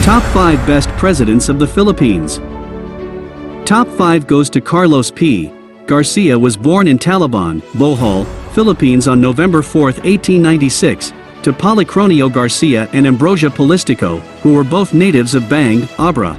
Top 5 Best Presidents of the Philippines. Top 5 goes to Carlos P. Garcia. Was born in Talabon, Bohol, Philippines on November 4, 1896, to Policronio Garcia and Ambrosia Polistico, who were both natives of Bang, Abra.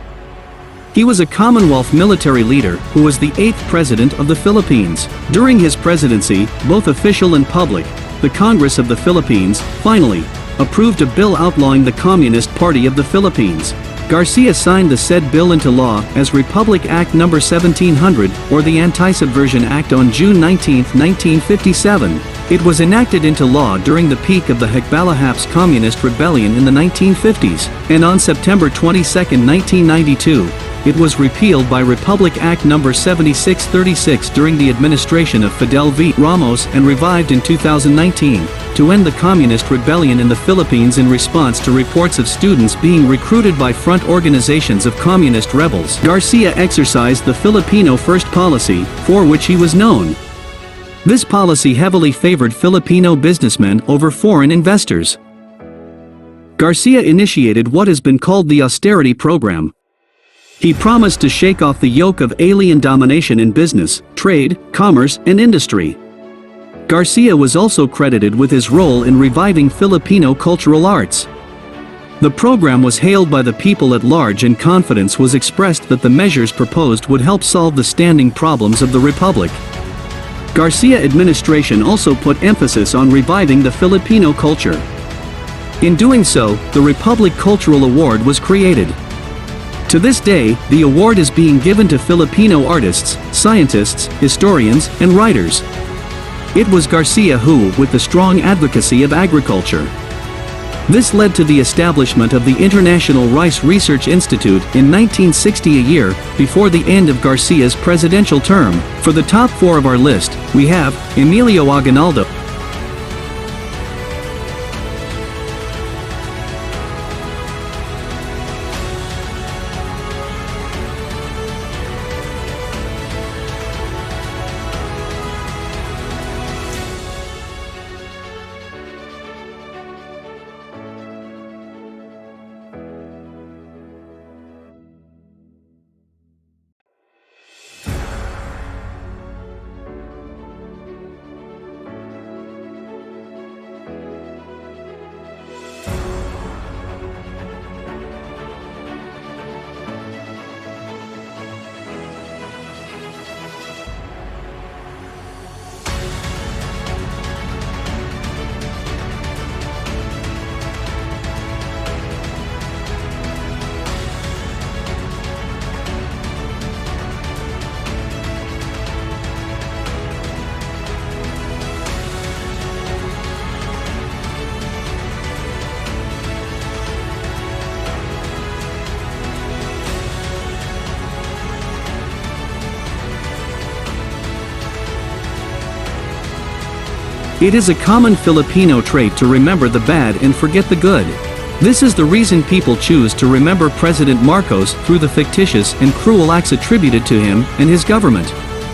He was a Commonwealth military leader who was the 8th President of the Philippines. During his presidency, both official and public, the Congress of the Philippines, finally, approved a bill outlawing the Communist Party of the Philippines. Garcia signed the said bill into law as Republic Act No. 1700, or the Anti-Subversion Act, on June 19, 1957. It was enacted into law during the peak of the Hagbalahap's Communist Rebellion in the 1950s, and on September 22, 1992, it was repealed by Republic Act No. 7636 during the administration of Fidel V. Ramos and revived in 2019, to end the Communist Rebellion in the Philippines in response to reports of students being recruited by front organizations of communist rebels. Garcia exercised the Filipino First policy, for which he was known. This policy heavily favored Filipino businessmen over foreign investors. Garcia initiated what has been called the austerity program. He promised to shake off the yoke of alien domination in business, trade, commerce, and industry. Garcia was also credited with his role in reviving Filipino cultural arts. The program was hailed by the people at large, and confidence was expressed that the measures proposed would help solve the standing problems of the Republic. Garcia administration also put emphasis on reviving the Filipino culture. In doing so, the Republic Cultural Award was created. To this day, the award is being given to Filipino artists, scientists, historians, and writers. It was Garcia who, with the strong advocacy of agriculture, this led to the establishment of the International Rice Research Institute in 1960, a year before the end of Garcia's presidential term. For the top 4 of our list, we have Emilio Aguinaldo. It is a common Filipino trait to remember the bad and forget the good. This is the reason people choose to remember President Marcos through the fictitious and cruel acts attributed to him and his government.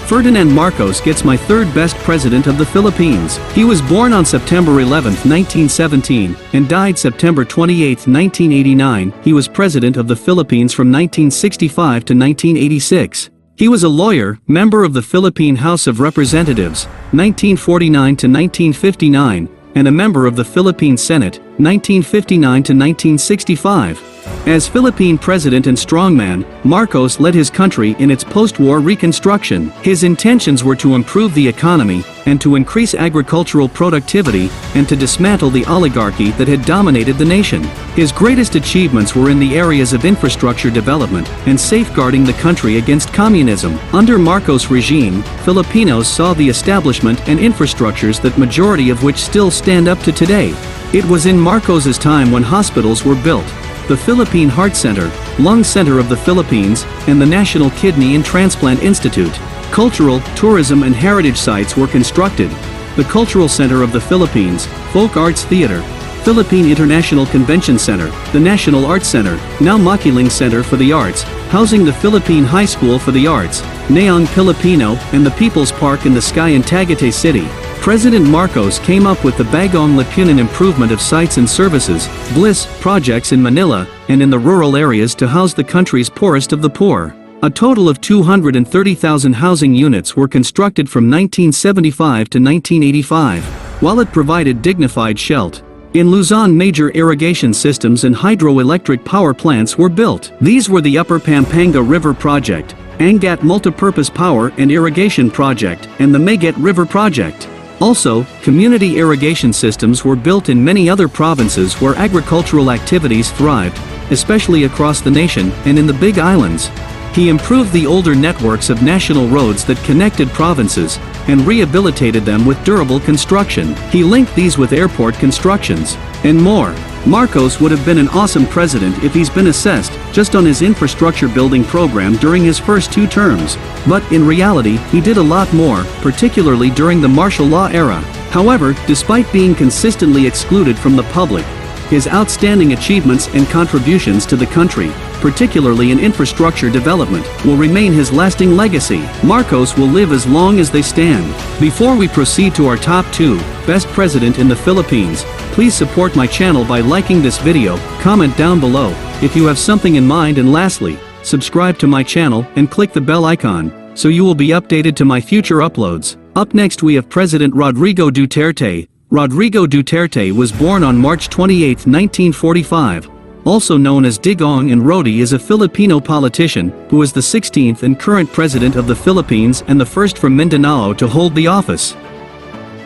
Ferdinand Marcos gets my 3rd best president of the Philippines. He was born on September 11, 1917, and died September 28, 1989. He was president of the Philippines from 1965 to 1986. He was a lawyer, member of the Philippine House of Representatives, 1949 to 1959, and a member of the Philippine Senate, 1959 to 1965. As Philippine president and strongman, Marcos led his country in its post-war reconstruction. His intentions were to improve the economy, and to increase agricultural productivity, and to dismantle the oligarchy that had dominated the nation. His greatest achievements were in the areas of infrastructure development, and safeguarding the country against communism. Under Marcos' regime, Filipinos saw the establishment and infrastructures that majority of which still stand up to today. It was in Marcos' time when hospitals were built, the Philippine Heart Center, Lung Center of the Philippines, and the National Kidney and Transplant Institute. Cultural, tourism and heritage sites were constructed. The Cultural Center of the Philippines, Folk Arts Theater, Philippine International Convention Center, the National Arts Center, now Makiling Center for the Arts, housing the Philippine High School for the Arts, Neong Pilipino, and the People's Park in the Sky in Tagaytay City. President Marcos came up with the Bagong Lipunan Improvement of Sites and Services, BLISS, projects in Manila, and in the rural areas to house the country's poorest of the poor. A total of 230,000 housing units were constructed from 1975 to 1985, while it provided dignified shelter. In Luzon, major irrigation systems and hydroelectric power plants were built. These were the Upper Pampanga River Project, Angat Multipurpose Power and Irrigation Project, and the Mayget River Project. Also, community irrigation systems were built in many other provinces where agricultural activities thrived, especially across the nation and in the Big Islands. He improved the older networks of national roads that connected provinces, and rehabilitated them with durable construction. He linked these with airport constructions, and more. Marcos would have been an awesome president if he's been assessed just on his infrastructure building program during his first 2 terms. But in reality, he did a lot more, particularly during the martial law era. However, despite being consistently excluded from the public, his outstanding achievements and contributions to the country, particularly in infrastructure development, will remain his lasting legacy. Marcos will live as long as they stand. Before we proceed to our top 2, Best President in the Philippines, please support my channel by liking this video, comment down below if you have something in mind, and lastly, subscribe to my channel and click the bell icon, so you will be updated to my future uploads. Up next we have President Rodrigo Duterte. Rodrigo Duterte was born on March 28, 1945. Also known as Digong and Rodi, is a Filipino politician who is the 16th and current president of the Philippines and the first from Mindanao to hold the office.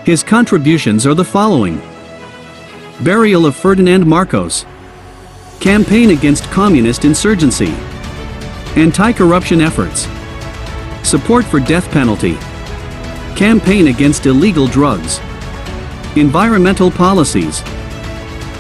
His contributions are the following: burial of Ferdinand Marcos, campaign against communist insurgency, anti-corruption efforts, support for death penalty, campaign against illegal drugs, environmental policies.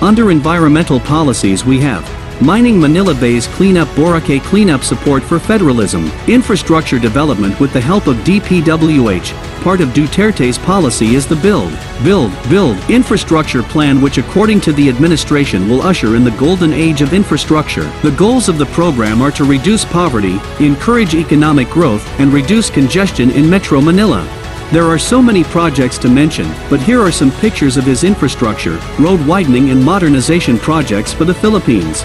Under environmental policies we have mining Manila Bay's cleanup, Boracay cleanup, support for federalism, infrastructure development with the help of DPWH. Part of Duterte's policy is the Build Infrastructure Plan, which according to the administration will usher in the golden age of infrastructure. The goals of the program are to reduce poverty, encourage economic growth, and reduce congestion in Metro Manila. There are so many projects to mention, but here are some pictures of his infrastructure, road widening and modernization projects for the Philippines.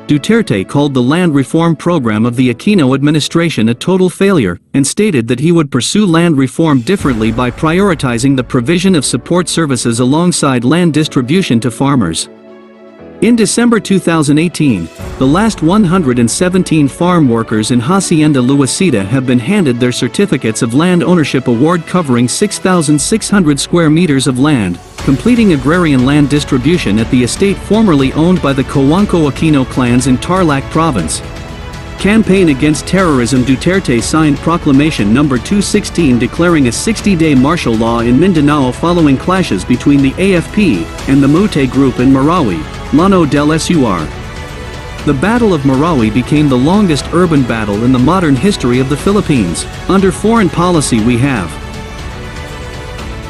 Duterte called the land reform program of the Aquino administration a total failure, and stated that he would pursue land reform differently by prioritizing the provision of support services alongside land distribution to farmers. In December 2018, the last 117 farm workers in Hacienda Luisita have been handed their certificates of land ownership award covering 6,600 square meters of land, completing agrarian land distribution at the estate formerly owned by the Cojuangco Aquino clans in Tarlac Province. Campaign against terrorism. Duterte signed Proclamation No. 216 declaring a 60-day martial law in Mindanao following clashes between the AFP and the Mute group in Marawi, Llano del Sur. The Battle of Marawi became the longest urban battle in the modern history of the Philippines. Under foreign policy we have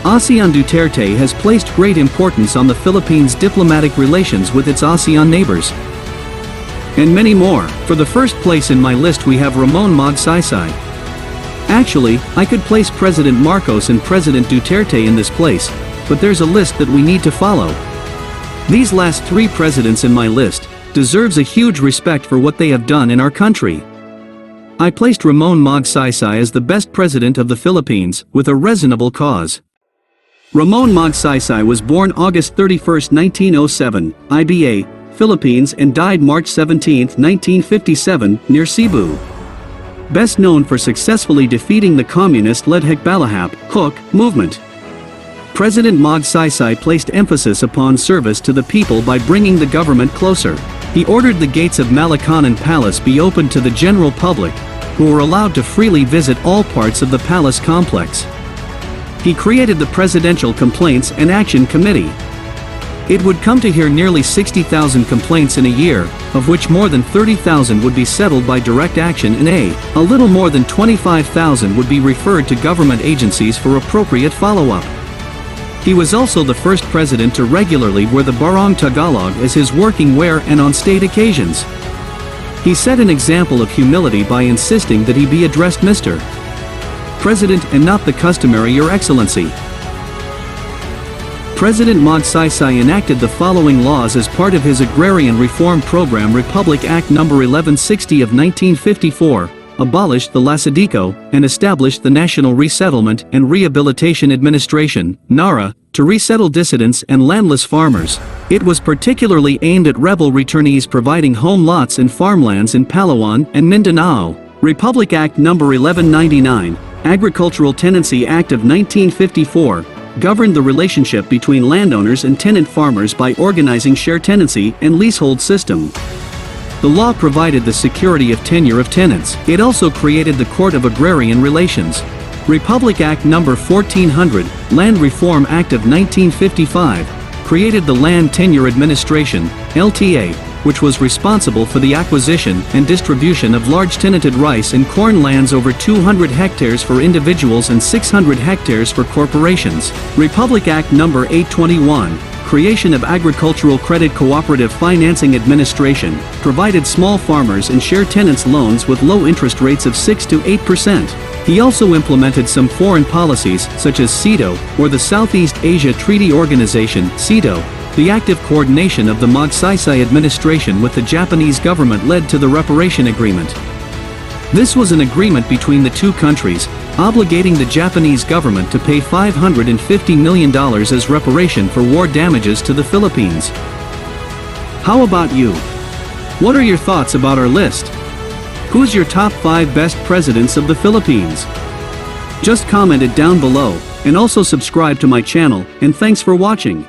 ASEAN. Duterte has placed great importance on the Philippines' diplomatic relations with its ASEAN neighbors, and many more. For the first place in my list we have Ramon Magsaysay. Actually, I could place President Marcos and President Duterte in this place, but there's a list that we need to follow. These last 3 presidents in my list deserves a huge respect for what they have done in our country. I placed Ramon Magsaysay as the best president of the Philippines, with a reasonable cause. Ramon Magsaysay was born August 31, 1907, IBA, Philippines, and died March 17, 1957, near Cebu. Best known for successfully defeating the communist-led Hukbalahap movement. President Magsaysay placed emphasis upon service to the people by bringing the government closer. He ordered the gates of Malacañang Palace be opened to the general public, who were allowed to freely visit all parts of the palace complex. He created the Presidential Complaints and Action Committee. It would come to hear nearly 60,000 complaints in a year, of which more than 30,000 would be settled by direct action and a little more than 25,000 would be referred to government agencies for appropriate follow-up. He was also the first president to regularly wear the Barong Tagalog as his working wear and on state occasions. He set an example of humility by insisting that he be addressed Mr. President and not the customary Your Excellency. President Magsaysay enacted the following laws as part of his agrarian reform program: Republic Act No. 1160 of 1954, abolished the Lasadico, and established the National Resettlement and Rehabilitation Administration, NARA, to resettle dissidents and landless farmers. It was particularly aimed at rebel returnees, providing home lots and farmlands in Palawan and Mindanao. Republic Act No. 1199, Agricultural Tenancy Act of 1954, governed the relationship between landowners and tenant farmers by organizing share tenancy and leasehold system. The law provided the security of tenure of tenants. It also created the Court of Agrarian Relations. Republic Act No. 1400, Land Reform Act of 1955, created the Land Tenure Administration, LTA, which was responsible for the acquisition and distribution of large tenanted rice and corn lands over 200 hectares for individuals and 600 hectares for corporations. Republic Act No. 821, creation of Agricultural Credit Cooperative Financing Administration, provided small farmers and share tenants loans with low interest rates of 6 to 8%. He also implemented some foreign policies such as SEATO, or the Southeast Asia Treaty Organization, SEATO. The active coordination of the Magsaysay administration with the Japanese government led to the reparation agreement. This was an agreement between the two countries, obligating the Japanese government to pay $550 million as reparation for war damages to the Philippines. How about you? What are your thoughts about our list? Who's your top 5 best presidents of the Philippines? Just comment it down below, and also subscribe to my channel, and thanks for watching.